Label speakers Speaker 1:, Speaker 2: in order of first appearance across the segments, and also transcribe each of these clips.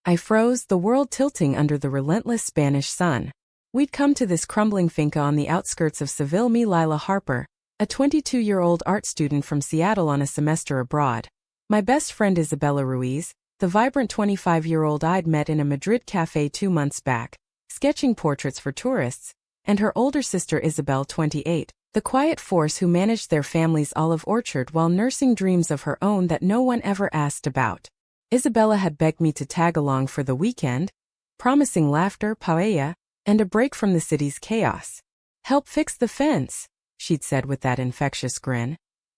Speaker 1: I froze, the world tilting under the relentless Spanish sun. We'd come to this crumbling finca on the outskirts of Seville. Me, Lila Harper, a 22-year-old art student from Seattle on a semester abroad. My best friend Isabella Ruiz, the vibrant 25-year-old I'd met in a Madrid cafe 2 months back, sketching portraits for tourists, and her older sister Isabel, 28, the quiet force who managed their family's olive orchard while nursing dreams of her own that no one ever asked about. Isabella had begged me to tag along for the weekend, promising laughter, paella, and a break from the city's chaos. "Help fix the fence," she'd said with that infectious grin.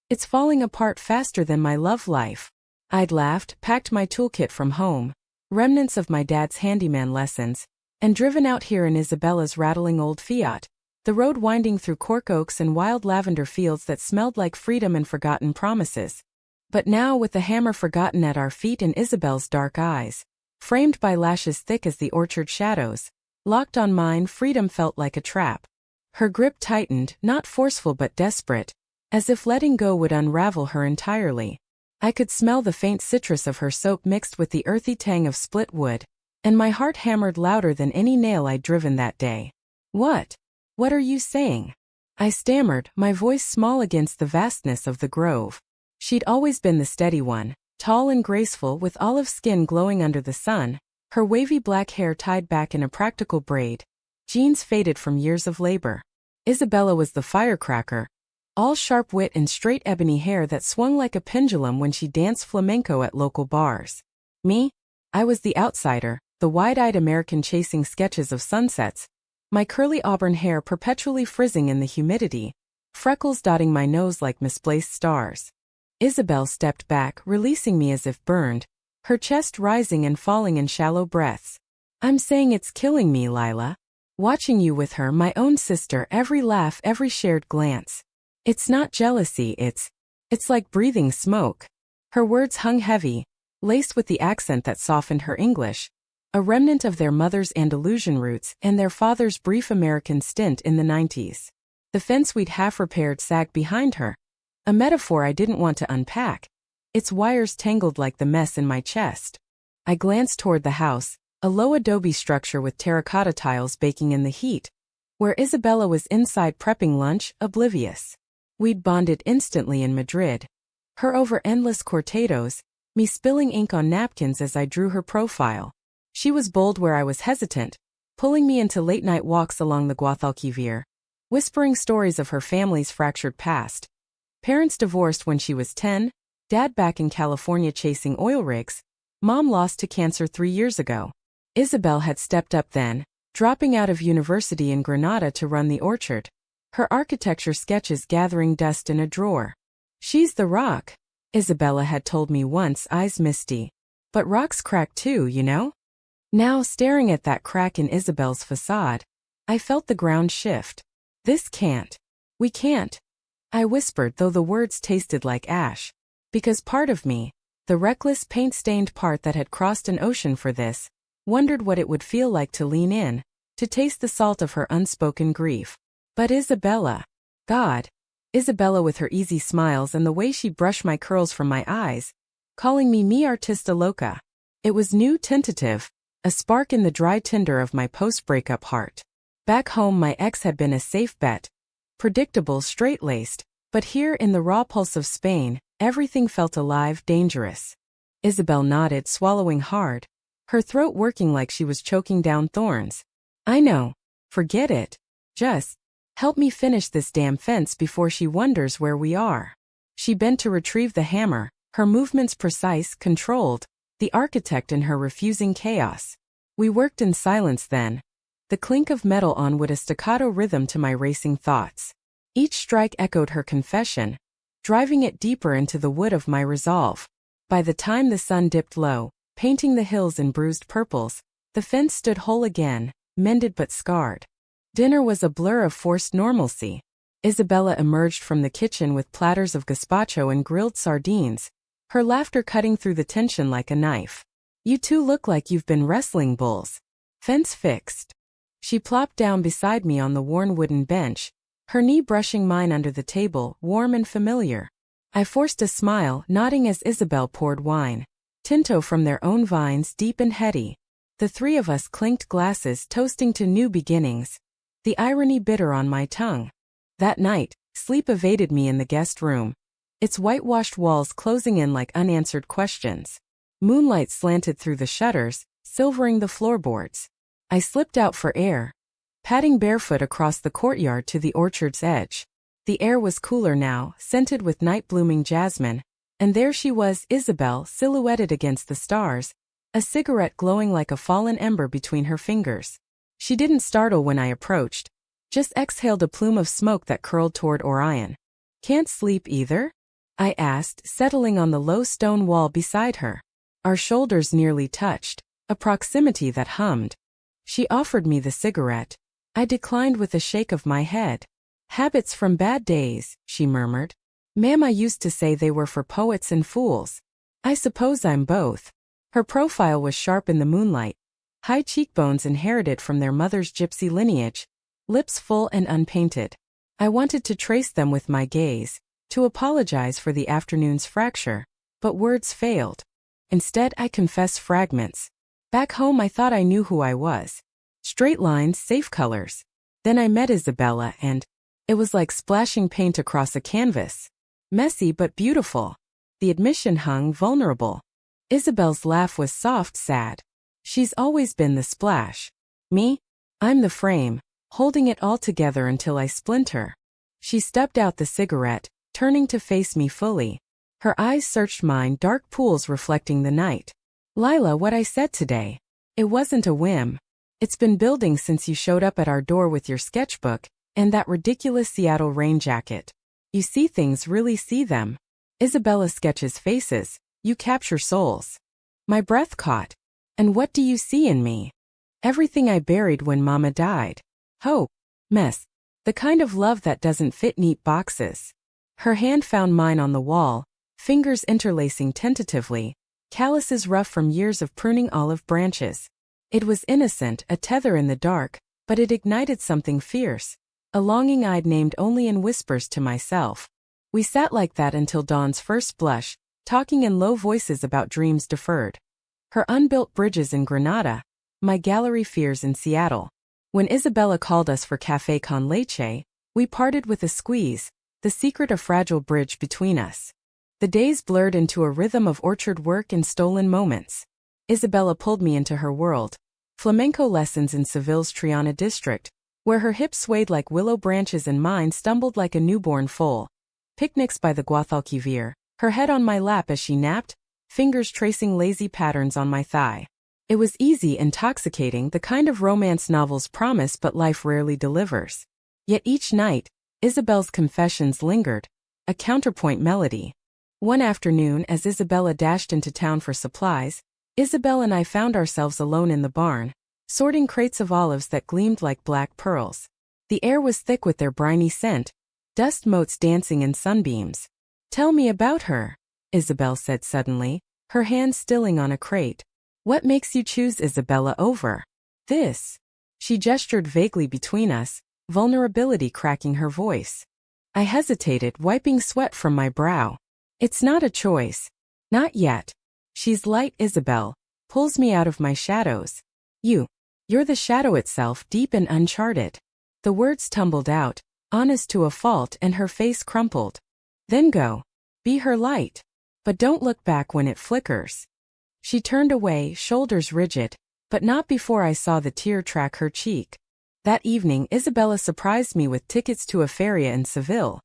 Speaker 1: "It's falling apart faster than my love life." I'd laughed, packed my toolkit from home, remnants of my dad's handyman lessons, and driven out here in Isabella's rattling old Fiat, the road winding through cork oaks and wild lavender fields that smelled like freedom and forgotten promises. But now, with the hammer forgotten at our feet and Isabel's dark eyes, framed by lashes thick as the orchard shadows, locked on mine, freedom felt like a trap. Her grip tightened, not forceful but desperate, as if letting go would unravel her entirely. I could smell the faint citrus of her soap mixed with the earthy tang of split wood, and my heart hammered louder than any nail I'd driven that day. What are you saying?" I stammered, my voice small against the vastness of the grove. She'd always been the steady one, tall and graceful with olive skin glowing under the sun, her wavy black hair tied back in a practical braid, jeans faded from years of labor. Isabella was the firecracker, all sharp wit and straight ebony hair that swung like a pendulum when she danced flamenco at local bars. Me? I was the outsider, the wide-eyed American chasing sketches of sunsets, my curly auburn hair perpetually frizzing in the humidity, freckles dotting my nose like misplaced stars. Isabel stepped back, releasing me as if burned, her chest rising and falling in shallow breaths. "I'm saying it's killing me, Lila. Watching you with her, my own sister, every laugh, every shared glance. It's not jealousy, it's like breathing smoke." Her words hung heavy, laced with the accent that softened her English, a remnant of their mother's Andalusian roots and their father's brief American stint in the 90s. The fence we'd half repaired sagged behind her, a metaphor I didn't want to unpack, its wires tangled like the mess in my chest. I glanced toward the house, a low adobe structure with terracotta tiles baking in the heat, where Isabella was inside prepping lunch, oblivious. We'd bonded instantly in Madrid. Her over endless cortados, me spilling ink on napkins as I drew her profile. She was bold where I was hesitant, pulling me into late-night walks along the Guadalquivir, whispering stories of her family's fractured past. Parents divorced when she was 10, dad back in California chasing oil rigs, mom lost to cancer 3 years ago. Isabel had stepped up then, dropping out of university in Granada to run the orchard, her architecture sketches gathering dust in a drawer. "She's the rock," Isabella had told me once, eyes misty. "But rocks crack too, you know?" Now, staring at that crack in Isabel's facade, I felt the ground shift. We can't," I whispered, though the words tasted like ash. Because part of me, the reckless, paint-stained part that had crossed an ocean for this, wondered what it would feel like to lean in, to taste the salt of her unspoken grief. But Isabella, God, Isabella with her easy smiles and the way she brushed my curls from my eyes, calling me mi artista loca. It was new, tentative, a spark in the dry tinder of my post-breakup heart. Back home my ex had been a safe bet, predictable, straight-laced, but here in the raw pulse of Spain, everything felt alive, dangerous. Isabel nodded, swallowing hard, her throat working like she was choking down thorns. "I know. Forget it. Just help me finish this damn fence before she wonders where we are." She bent to retrieve the hammer, her movements precise, controlled, the architect in her refusing chaos. We worked in silence then, the clink of metal on wood a staccato rhythm to my racing thoughts. Each strike echoed her confession, driving it deeper into the wood of my resolve. By the time the sun dipped low, painting the hills in bruised purples, the fence stood whole again, mended but scarred. Dinner was a blur of forced normalcy. Isabella emerged from the kitchen with platters of gazpacho and grilled sardines, her laughter cutting through the tension like a knife. "You two look like you've been wrestling bulls." "Fence fixed." She plopped down beside me on the worn wooden bench, her knee brushing mine under the table, warm and familiar. I forced a smile, nodding as Isabel poured wine, Tinto from their own vines, deep and heady. The three of us clinked glasses, toasting to new beginnings. The irony bitter on my tongue. That night, sleep evaded me in the guest room, its whitewashed walls closing in like unanswered questions. Moonlight slanted through the shutters, silvering the floorboards. I slipped out for air, padding barefoot across the courtyard to the orchard's edge. The air was cooler now, scented with night-blooming jasmine, and there she was, Isabel, silhouetted against the stars, a cigarette glowing like a fallen ember between her fingers. She didn't startle when I approached, just exhaled a plume of smoke that curled toward Orion. "Can't sleep either?" I asked, settling on the low stone wall beside her. Our shoulders nearly touched, a proximity that hummed. She offered me the cigarette. I declined with a shake of my head. "Habits from bad days," she murmured. "Mama used to say they were for poets and fools. I suppose I'm both." Her profile was sharp in the moonlight, high cheekbones inherited from their mother's gypsy lineage, lips full and unpainted. I wanted to trace them with my gaze, to apologize for the afternoon's fracture, but words failed. Instead, I confessed fragments. Back home I thought I knew who I was. Straight lines, safe colors. Then I met Isabella and it was like splashing paint across a canvas. Messy but beautiful. The admission hung vulnerable. Isabel's laugh was soft, sad. She's always been the splash. Me? I'm the frame, holding it all together until I splinter. She stubbed out the cigarette, turning to face me fully. Her eyes searched mine, dark pools reflecting the night. "Lila, what I said today. It wasn't a whim. It's been building since you showed up at our door with your sketchbook and that ridiculous Seattle rain jacket. You see things, really see them. Isabella sketches faces, you capture souls." My breath caught. "And what do you see in me?" "Everything I buried when Mama died. Hope. Mess. The kind of love that doesn't fit neat boxes." Her hand found mine on the wall, fingers interlacing tentatively, calluses rough from years of pruning olive branches. It was innocent, a tether in the dark, but it ignited something fierce, a longing I'd named only in whispers to myself. We sat like that until dawn's first blush, talking in low voices about dreams deferred. Her unbuilt bridges in Granada, my gallery fears in Seattle. When Isabella called us for café con leche, we parted with a squeeze, the secret a fragile bridge between us. The days blurred into a rhythm of orchard work and stolen moments. Isabella pulled me into her world. Flamenco lessons in Seville's Triana district, where her hips swayed like willow branches and mine stumbled like a newborn foal. Picnics by the Guadalquivir, her head on my lap as she napped, fingers tracing lazy patterns on my thigh. It was easy, intoxicating, the kind of romance novels promise but life rarely delivers. Yet each night, Isabel's confessions lingered, a counterpoint melody. One afternoon, as Isabella dashed into town for supplies, Isabel and I found ourselves alone in the barn, sorting crates of olives that gleamed like black pearls. The air was thick with their briny scent, dust motes dancing in sunbeams. "Tell me about her," Isabel said suddenly, her hand stilling on a crate. "What makes you choose Isabella over this?" She gestured vaguely between us, vulnerability cracking her voice. I hesitated, wiping sweat from my brow. "It's not a choice. Not yet. She's light," Isabel pulls me out of my shadows. You're the shadow itself, deep and uncharted." The words tumbled out, honest to a fault, and her face crumpled. "Then go. Be her light. But don't look back when it flickers." She turned away, shoulders rigid, but not before I saw the tear track her cheek. That evening, Isabella surprised me with tickets to a feria in Seville.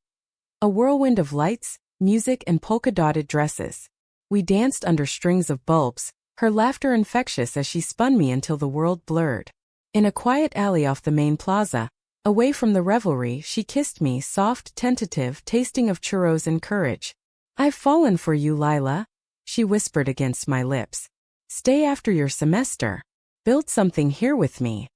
Speaker 1: A whirlwind of lights, music, and polka-dotted dresses. We danced under strings of bulbs, her laughter infectious as she spun me until the world blurred. In a quiet alley off the main plaza, away from the revelry, she kissed me, soft, tentative, tasting of churros and courage. "I've fallen for you, Lila," she whispered against my lips. "Stay after your semester. Build something here with me."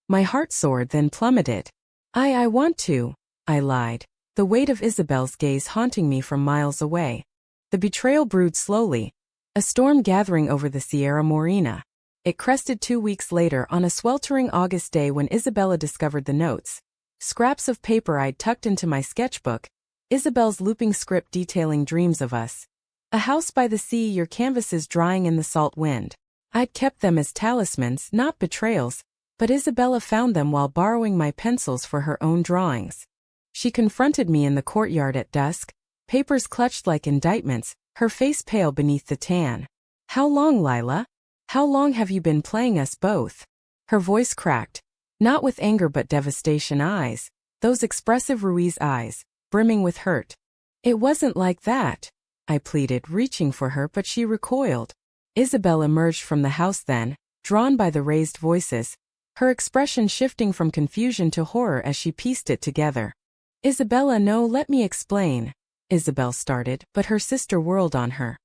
Speaker 1: My heart soared, then plummeted. I want to," I lied, the weight of Isabel's gaze haunting me from miles away. The betrayal brewed slowly, a storm gathering over the Sierra Morena. It crested 2 weeks later on a sweltering August day when Isabella discovered the notes. Scraps of paper I'd tucked into my sketchbook, Isabel's looping script detailing dreams of us. "A house by the sea, your canvases drying in the salt wind." I'd kept them as talismans, not betrayals, but Isabella found them while borrowing my pencils for her own drawings. She confronted me in the courtyard at dusk, papers clutched like indictments, her face pale beneath the tan. How long, Lila? How long have you been playing us both? Her voice cracked, not with anger but devastation. Eyes, those expressive Ruiz eyes, brimming with hurt. It wasn't like that, I pleaded, reaching for her, but she recoiled. Isabel emerged from the house then, drawn by the raised voices, her expression shifting from confusion to horror as she pieced it together. Isabella, no, let me explain. Isabel started, but her sister whirled on her.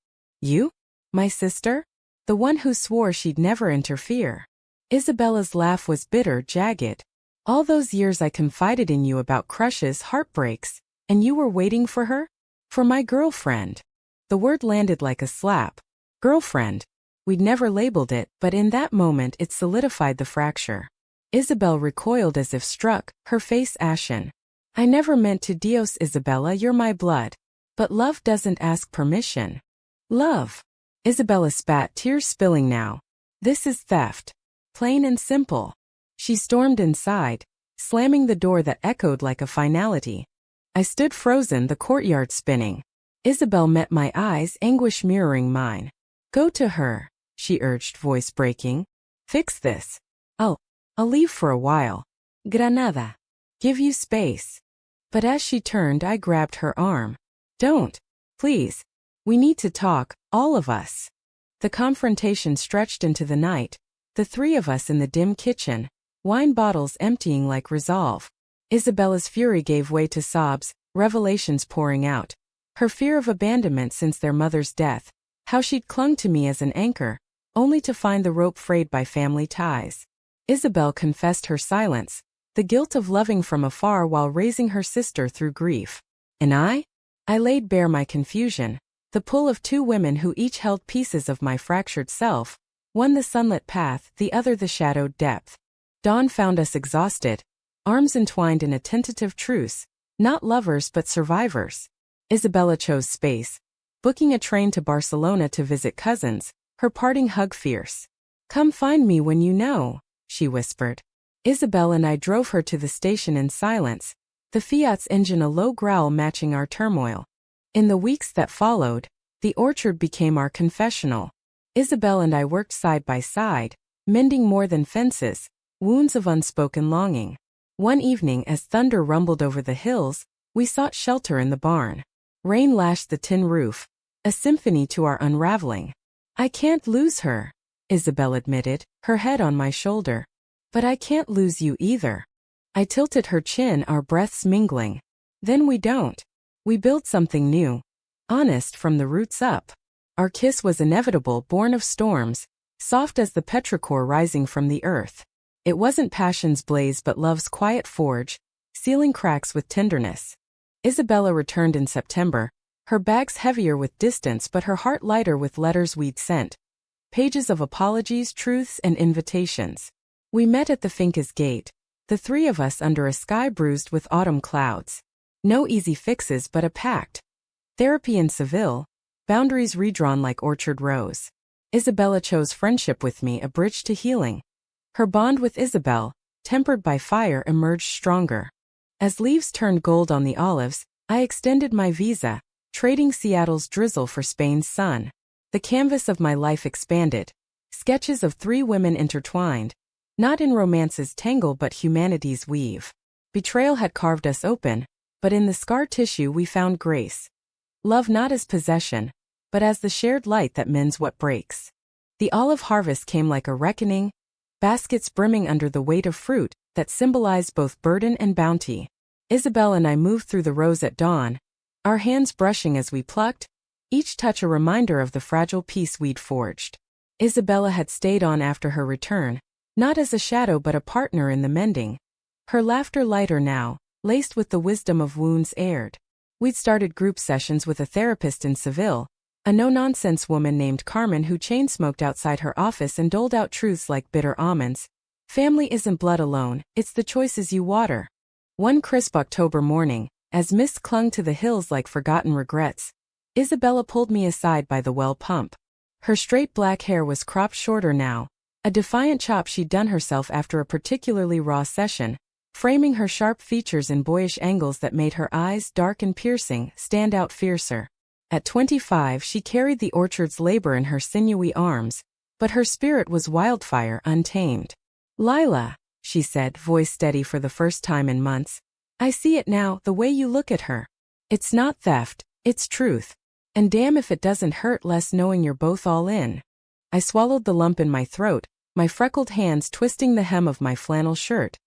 Speaker 1: You? My sister? The one who swore she'd never interfere. Isabella's laugh was bitter, jagged. All those years I confided in you about crushes, heartbreaks, and you were waiting for her? For my girlfriend. The word landed like a slap. Girlfriend. We'd never labeled it, but in that moment it solidified the fracture. Isabel recoiled as if struck, her face ashen. I never meant to. Dios, Isabella, you're my blood. But love doesn't ask permission. Love. Isabella spat, tears spilling now. This is theft. Plain and simple. She stormed inside, slamming the door that echoed like a finality. I stood frozen, the courtyard spinning. Isabel met my eyes, anguish mirroring mine. Go to her, she urged, voice breaking. Fix this. I'll leave for a while. Granada. Give you space. But as she turned, I grabbed her arm. Don't. Please. We need to talk, all of us. The confrontation stretched into the night, the three of us in the dim kitchen, wine bottles emptying like resolve. Isabella's fury gave way to sobs, revelations pouring out. Her fear of abandonment since their mother's death, how she'd clung to me as an anchor, only to find the rope frayed by family ties. Isabel confessed her silence, the guilt of loving from afar while raising her sister through grief. And I laid bare my confusion, the pull of two women who each held pieces of my fractured self, one the sunlit path, the other the shadowed depth. Dawn found us exhausted, arms entwined in a tentative truce, not lovers but survivors. Isabella chose space, booking a train to Barcelona to visit cousins, her parting hug fierce. Come find me when you know, she whispered. Isabel and I drove her to the station in silence, the Fiat's engine a low growl matching our turmoil. In the weeks that followed, the orchard became our confessional. Isabel and I worked side by side, mending more than fences, wounds of unspoken longing. One evening, as thunder rumbled over the hills, we sought shelter in the barn. Rain lashed the tin roof, a symphony to our unraveling. I can't lose her, Isabel admitted, her head on my shoulder. But I can't lose you either. I tilted her chin, our breaths mingling. Then we don't. We build something new. Honest from the roots up. Our kiss was inevitable, born of storms, soft as the petrichor rising from the earth. It wasn't passion's blaze but love's quiet forge, sealing cracks with tenderness. Isabella returned in September, her bags heavier with distance but her heart lighter with letters we'd sent. Pages of apologies, truths, and invitations. We met at the finca's gate, the three of us under a sky bruised with autumn clouds. No easy fixes but a pact. Therapy in Seville, boundaries redrawn like orchard rows. Isabella chose friendship with me, a bridge to healing. Her bond with Isabel, tempered by fire, emerged stronger. As leaves turned gold on the olives, I extended my visa, trading Seattle's drizzle for Spain's sun. The canvas of my life expanded. Sketches of three women intertwined, not in romance's tangle but humanity's weave. Betrayal had carved us open, but in the scar tissue we found grace. Love not as possession, but as the shared light that mends what breaks. The olive harvest came like a reckoning, baskets brimming under the weight of fruit that symbolized both burden and bounty. Isabel and I moved through the rows at dawn, our hands brushing as we plucked, each touch a reminder of the fragile peace we'd forged. Isabella had stayed on after her return, not as a shadow but a partner in the mending. Her laughter lighter now, laced with the wisdom of wounds aired. We'd started group sessions with a therapist in Seville, a no-nonsense woman named Carmen who chain-smoked outside her office and doled out truths like bitter almonds. Family isn't blood alone, it's the choices you water. One crisp October morning, as mist clung to the hills like forgotten regrets, Isabella pulled me aside by the well pump. Her straight black hair was cropped shorter now, a defiant chop she'd done herself after a particularly raw session, framing her sharp features in boyish angles that made her eyes, dark and piercing, stand out fiercer. At 25 she carried the orchard's labor in her sinewy arms, but her spirit was wildfire, untamed. "Lila," she said, voice steady for the first time in months, "I see it now, the way you look at her. It's not theft, it's truth. And damn if it doesn't hurt less knowing you're both all in." I swallowed the lump in my throat, my freckled hands twisting the hem of my flannel shirt.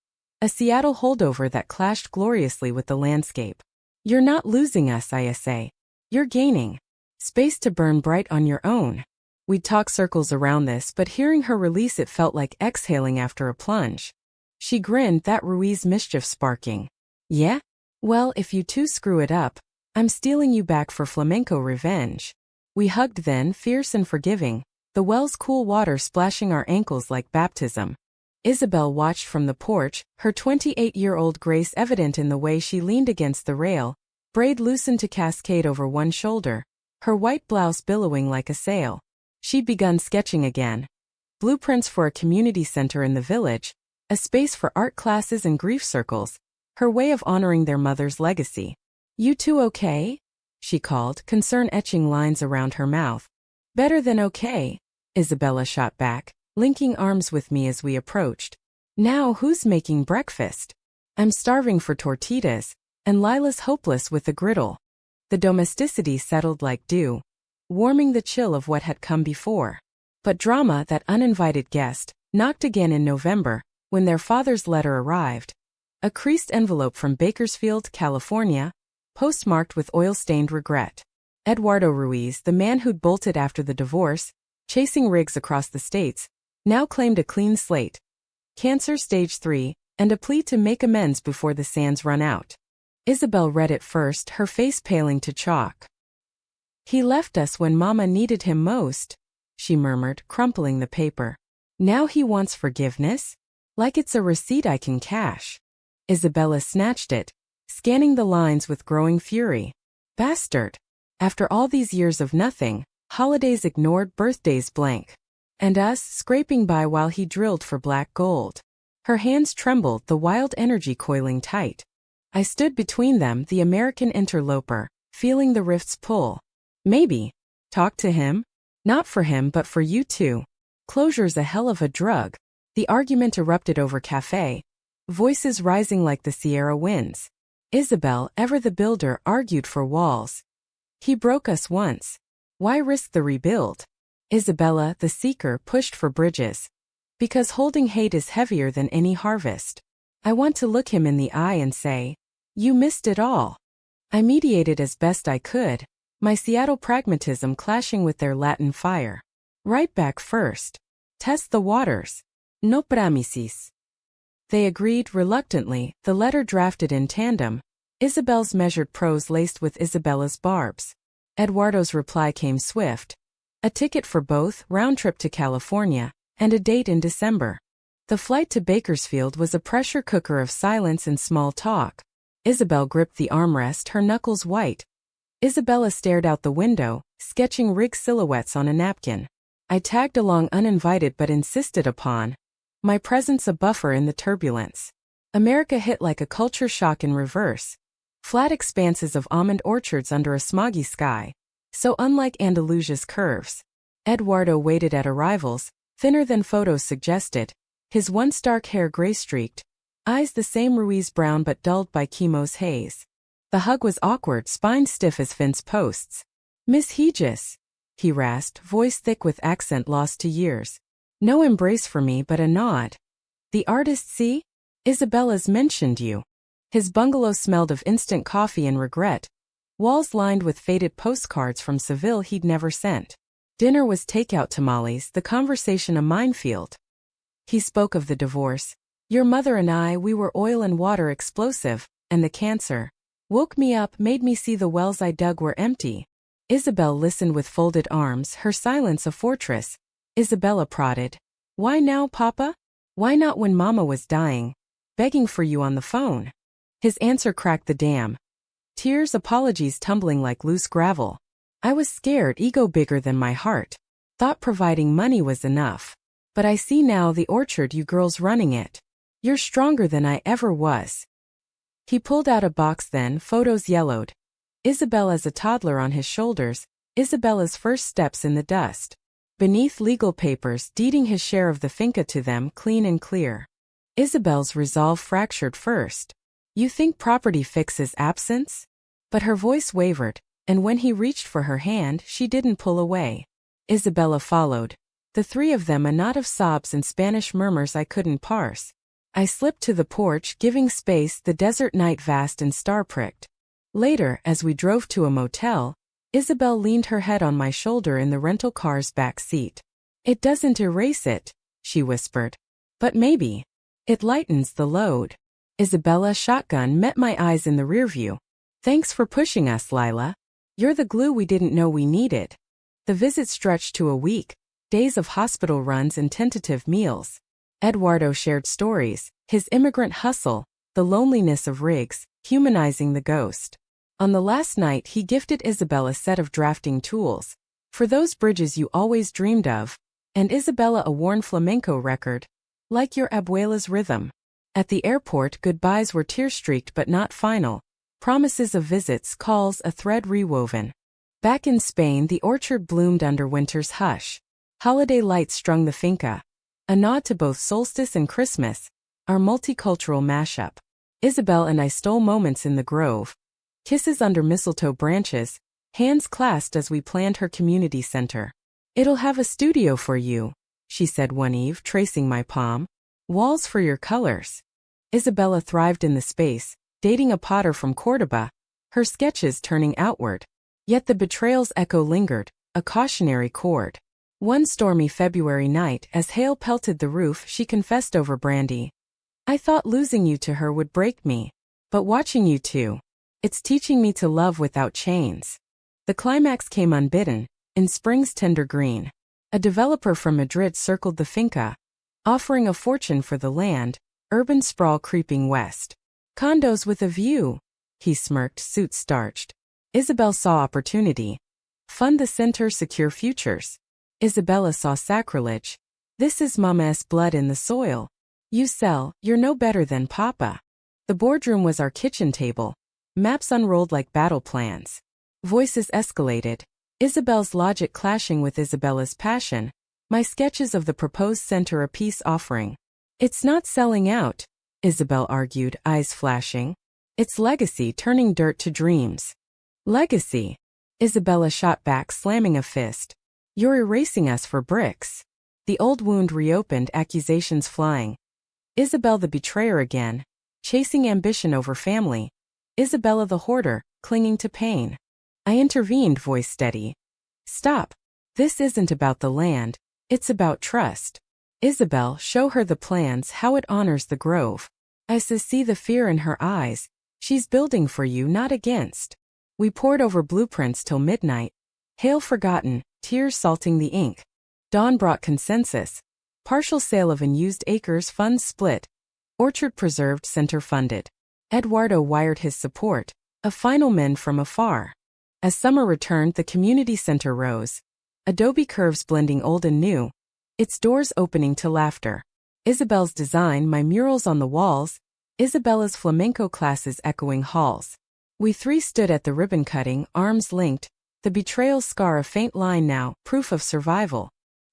Speaker 1: A Seattle holdover that clashed gloriously with the landscape. "You're not losing us, I say. You're gaining. Space to burn bright on your own." We'd talk circles around this, but hearing her release it felt like exhaling after a plunge. She grinned, that Ruiz mischief sparking. "Yeah? Well, if you two screw it up, I'm stealing you back for flamenco revenge." We hugged then, fierce and forgiving, the well's cool water splashing our ankles like baptism. Isabel watched from the porch, her 28-year-old grace evident in the way she leaned against the rail, braid loosened to cascade over one shoulder, her white blouse billowing like a sail. She'd begun sketching again. Blueprints for a community center in the village, a space for art classes and grief circles, her way of honoring their mother's legacy. "You two okay?" she called, concern etching lines around her mouth. "Better than okay," Isabella shot back, linking arms with me as we approached. "Now who's making breakfast? I'm starving for tortillas, and Lila's hopeless with the griddle." The domesticity settled like dew, warming the chill of what had come before. But drama, that uninvited guest, knocked again in November, when their father's letter arrived. A creased envelope from Bakersfield, California, postmarked with oil-stained regret. Eduardo Ruiz, the man who'd bolted after the divorce, chasing rigs across the states, now claimed a clean slate. Cancer stage 3, and a plea to make amends before the sands run out. Isabel read it first, her face paling to chalk. "He left us when Mama needed him most," she murmured, crumpling the paper. "Now he wants forgiveness? Like it's a receipt I can cash." Isabella snatched it, scanning the lines with growing fury. Bastard. After all these years of nothing, holidays ignored, birthdays blank. And us, scraping by while he drilled for black gold. Her hands trembled, the wild energy coiling tight. I stood between them, the American interloper, feeling the rift's pull. "Maybe. Talk to him? Not for him but for you too. Closure's a hell of a drug." The argument erupted over cafe, voices rising like the Sierra winds. Isabel, ever the builder, argued for walls. "He broke us once. Why risk the rebuild?" Isabella, the seeker, pushed for bridges. "Because holding hate is heavier than any harvest. I want to look him in the eye and say, 'You missed it all.'" I mediated as best I could, my Seattle pragmatism clashing with their Latin fire. "Right back first. Test the waters. No promises." They agreed reluctantly, the letter drafted in tandem, Isabel's measured prose laced with Isabella's barbs. Eduardo's reply came swift. A ticket for both, round trip to California, and a date in December. The flight to Bakersfield was a pressure cooker of silence and small talk. Isabel gripped the armrest, her knuckles white. Isabella stared out the window, sketching rig silhouettes on a napkin. I tagged along uninvited but insisted upon. My presence a buffer in the turbulence. America hit like a culture shock in reverse. Flat expanses of almond orchards under a smoggy sky, so unlike Andalusia's curves. Eduardo waited at arrivals, thinner than photos suggested, his once dark hair gray-streaked, eyes the same Ruiz brown but dulled by chemo's haze. The hug was awkward, spine stiff as fence posts. "Miss Hegis," he rasped, voice thick with accent lost to years. "No embrace for me but a nod. The artist, see? Isabella's mentioned you." His bungalow smelled of instant coffee and regret, walls lined with faded postcards from Seville he'd never sent. Dinner was takeout tamales, the conversation a minefield. He spoke of the divorce. "Your mother and I, we were oil and water explosive, and the cancer woke me up, made me see the wells I dug were empty." Isabel listened with folded arms, her silence a fortress. Isabella prodded. "Why now, Papa? Why not when Mama was dying? Begging for you on the phone?" His answer cracked the dam. Tears, apologies tumbling like loose gravel. I was scared, ego bigger than my heart. Thought providing money was enough. But I see now the orchard, you girls running it. You're stronger than I ever was. He pulled out a box, then photos yellowed. Isabel as a toddler on his shoulders, Isabella's first steps in the dust. Beneath legal papers deeding his share of the finca to them clean and clear. Isabel's resolve fractured first. You think property fixes absence? But her voice wavered, and when he reached for her hand, she didn't pull away. Isabella followed. The three of them, a knot of sobs and Spanish murmurs I couldn't parse. I slipped to the porch, giving space, the desert night vast and star-pricked. Later, as we drove to a motel, Isabel leaned her head on my shoulder in the rental car's back seat. It doesn't erase it, she whispered. But maybe. It lightens the load. Isabella's shotgun met my eyes in the rearview. Thanks for pushing us, Lila. You're the glue we didn't know we needed. The visit stretched to a week, days of hospital runs and tentative meals. Eduardo shared stories, his immigrant hustle, the loneliness of Riggs, humanizing the ghost. On the last night he gifted Isabella a set of drafting tools, for those bridges you always dreamed of, and Isabella a worn flamenco record, like your abuela's rhythm. At the airport goodbyes were tear-streaked but not final, promises of visits, calls, a thread rewoven. Back in Spain the orchard bloomed under winter's hush. Holiday lights strung the finca. A nod to both solstice and Christmas, our multicultural mashup. Isabel and I stole moments in the grove. Kisses under mistletoe branches, hands clasped as we planned her community center. It'll have a studio for you, she said one eve, tracing my palm. Walls for your colors. Isabella thrived in the space, dating a potter from Córdoba, her sketches turning outward. Yet the betrayal's echo lingered, a cautionary chord. One stormy February night, as hail pelted the roof, she confessed over brandy. I thought losing you to her would break me. But watching you two, it's teaching me to love without chains. The climax came unbidden, in spring's tender green. A developer from Madrid circled the finca, offering a fortune for the land, urban sprawl creeping west. Condos with a view, he smirked, suit starched. Isabel saw opportunity. Fund the center, secure futures. Isabella saw sacrilege. This is Mama's blood in the soil. You sell, you're no better than Papa. The boardroom was our kitchen table. Maps unrolled like battle plans. Voices escalated. Isabel's logic clashing with Isabella's passion. My sketches of the proposed center a peace offering. It's not selling out, Isabel argued, eyes flashing. It's legacy, turning dirt to dreams. Legacy. Isabella shot back, slamming a fist. You're erasing us for bricks. The old wound reopened, accusations flying. Isabel the betrayer again, chasing ambition over family. Isabella the hoarder, clinging to pain. I intervened, voice steady. Stop. This isn't about the land, it's about trust. Isabel, show her the plans, how it honors the grove. I see the fear in her eyes. She's building for you, not against. We pored over blueprints till midnight. Hail forgotten, tears salting the ink. Dawn brought consensus. Partial sale of unused acres, funds split. Orchard preserved, center funded. Eduardo wired his support, a final mend from afar. As summer returned, the community center rose. Adobe curves blending old and new. Its doors opening to laughter. Isabel's design, my murals on the walls. Isabella's flamenco classes echoing halls. We three stood at the ribbon cutting, arms linked. The betrayal scar, a faint line now, proof of survival.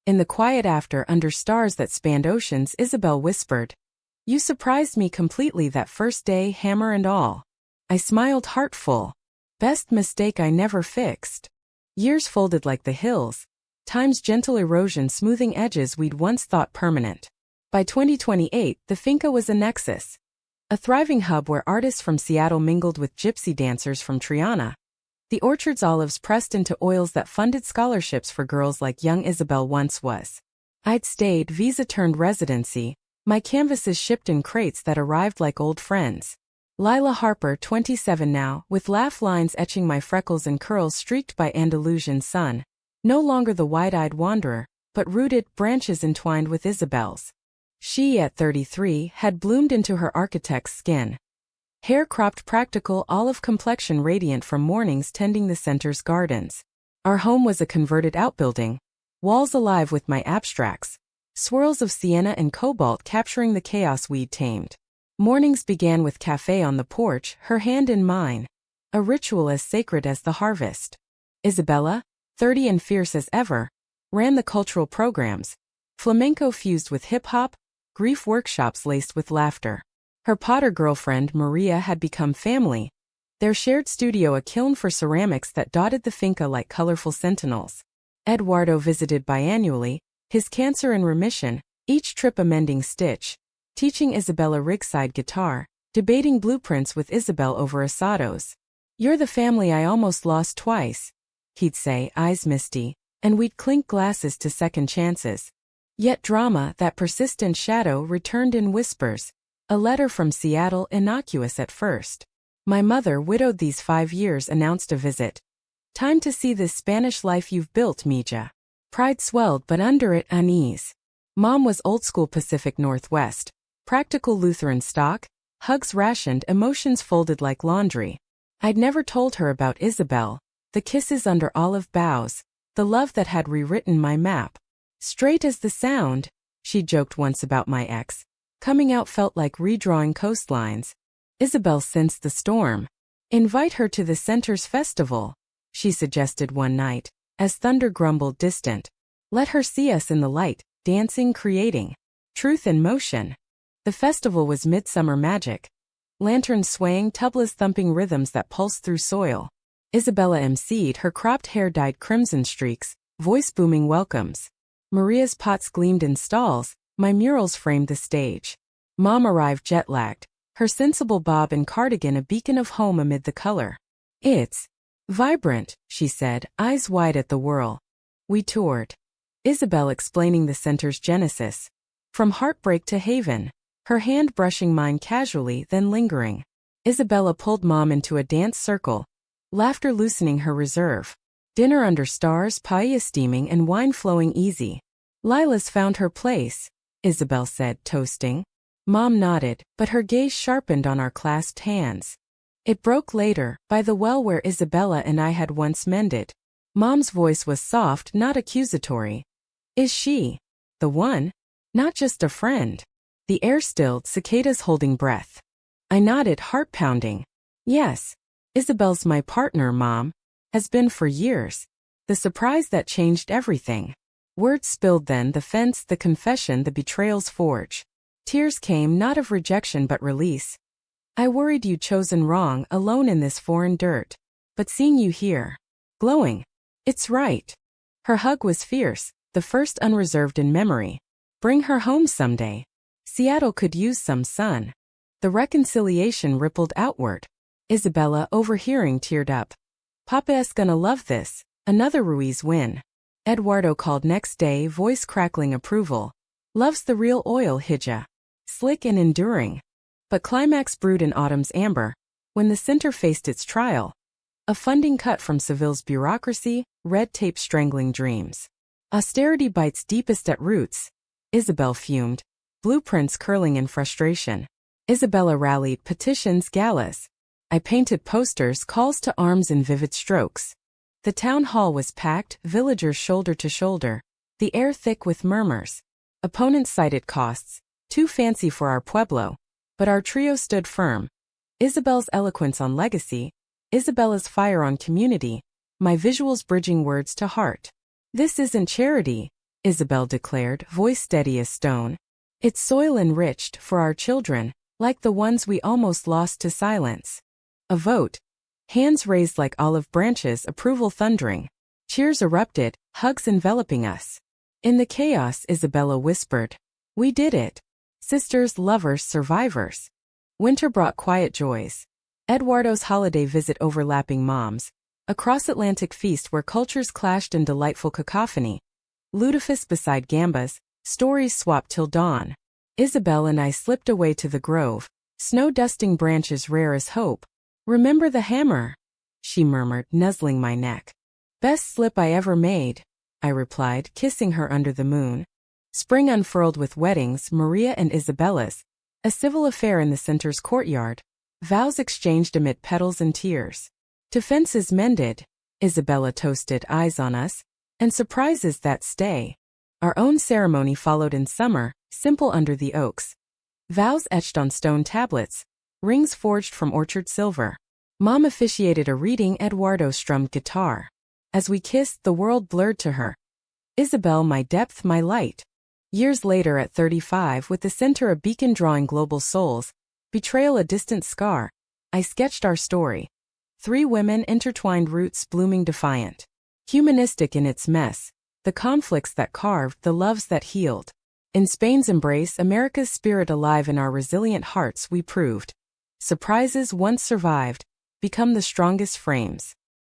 Speaker 1: In the quiet after, under stars that spanned oceans, Isabel whispered. You surprised me completely that first day, hammer and all. I smiled, heart full. Best mistake I never fixed. Years folded like the hills. Time's gentle erosion smoothing edges we'd once thought permanent. By 2028, the finca was a nexus. A thriving hub where artists from Seattle mingled with gypsy dancers from Triana. The orchard's olives pressed into oils that funded scholarships for girls like young Isabel once was. I'd stayed, visa turned residency, my canvases shipped in crates that arrived like old friends. Lila Harper, 27 now, with laugh lines etching my freckles and curls streaked by Andalusian sun. No longer the wide-eyed wanderer, but rooted, branches entwined with Isabel's. She, at 33, had bloomed into her architect's skin. Hair cropped, practical, olive complexion radiant from mornings tending the center's gardens. Our home was a converted outbuilding. walls alive with my abstracts, swirls of sienna and cobalt capturing the chaos we'd tamed. Mornings began with café on the porch, her hand in mine, a ritual as sacred as the harvest. Isabella, 30 and fierce as ever, ran the cultural programs, flamenco fused with hip-hop, grief workshops laced with laughter. Her Potter girlfriend Maria had become family, their shared studio a kiln for ceramics that dotted the finca like colorful sentinels. Eduardo visited biannually, his cancer in remission, each trip a mending stitch, teaching Isabella rigside guitar, debating blueprints with Isabel over asados. "You're the family I almost lost twice," he'd say, eyes misty, and we'd clink glasses to second chances. Yet drama, that persistent shadow, returned in whispers. A letter from Seattle, innocuous at first. "My mother, widowed these 5 years, announced a visit. Time to see this Spanish life you've built, Mija." Pride swelled, but under it, unease. Mom was old-school Pacific Northwest. Practical Lutheran stock, hugs rationed, emotions folded like laundry. I'd never told her about Isabel, the kisses under olive boughs, the love that had rewritten my map. Straight as the sound, she joked once about my ex. Coming out felt like redrawing coastlines. Isabel sensed the storm. "Invite her to the center's festival," she suggested one night, as thunder grumbled distant. "Let her see us in the light, dancing, creating. Truth in motion." The festival was midsummer magic. Lanterns swaying, tablas thumping rhythms that pulsed through soil. Isabella emceed, her cropped hair dyed crimson streaks, voice booming welcomes. Maria's pots gleamed in stalls, my murals framed the stage. Mom arrived jet-lagged, her sensible bob and cardigan a beacon of home amid the color. "It's vibrant," she said, eyes wide at the whirl. We toured. Isabel explaining the center's genesis. From heartbreak to haven, her hand brushing mine casually, then lingering. Isabella pulled Mom into a dance circle, laughter loosening her reserve. Dinner under stars, paella steaming and wine flowing easy. "Lila's found her place," Isabel said, toasting. Mom nodded, but her gaze sharpened on our clasped hands. It broke later, by the well where Isabella and I had once mended. Mom's voice was soft, not accusatory. "Is she the one? Not just a friend?" The air stilled, cicadas holding breath. I nodded, heart pounding. "Yes. Isabel's my partner, Mom. Has been for years." The surprise that changed everything. Words spilled then, the fence, the confession, the betrayal's forge. Tears came, not of rejection but release. "I worried you'd chosen wrong, alone in this foreign dirt. But seeing you here, glowing, it's right." Her hug was fierce, the first unreserved in memory. "Bring her home someday. Seattle could use some sun." The reconciliation rippled outward. Isabella, overhearing, teared up. "Papa's gonna love this." Another Ruiz win. Eduardo called next day, voice crackling approval. "Loves the real oil, Hija. Slick and enduring." But climax brewed in autumn's amber, when the center faced its trial. A funding cut from Seville's bureaucracy, red tape strangling dreams. Austerity bites deepest at roots. Isabel fumed, blueprints curling in frustration. Isabella rallied, petitions, galas. I painted posters, calls to arms in vivid strokes. The town hall was packed, villagers shoulder to shoulder, the air thick with murmurs. Opponents cited costs, too fancy for our pueblo. But our trio stood firm. Isabel's eloquence on legacy, Isabella's fire on community, my visuals bridging words to heart. "This isn't charity," Isabel declared, voice steady as stone. "It's soil enriched for our children, like the ones we almost lost to silence." A vote. Hands raised like olive branches, approval thundering. Cheers erupted, hugs enveloping us. In the chaos, Isabella whispered, "We did it. Sisters, lovers, survivors." Winter brought quiet joys. Eduardo's holiday visit overlapping Mom's. A cross-Atlantic feast where cultures clashed in delightful cacophony. Lutefisk beside gambas, stories swapped till dawn. Isabel and I slipped away to the grove, snow-dusting branches rare as hope. "Remember the hammer?" she murmured, nuzzling my neck. "Best slip I ever made," I replied, kissing her under the moon. Spring unfurled with weddings, Maria and Isabella's, a civil affair in the center's courtyard, vows exchanged amid petals and tears. To fences mended, Isabella toasted, eyes on us, and surprises that stay. Our own ceremony followed in summer, simple under the oaks. Vows etched on stone tablets, rings forged from orchard silver. Mom officiated a reading, Eduardo strummed guitar. As we kissed, the world blurred to her. Isabel, my depth, my light. Years later at 35, with the center a beacon drawing global souls, betrayal a distant scar, I sketched our story. 3 women, intertwined roots blooming defiant. Humanistic in its mess, the conflicts that carved, the loves that healed. In Spain's embrace, America's spirit alive in our resilient hearts, we proved. Surprises once survived, become the strongest frames.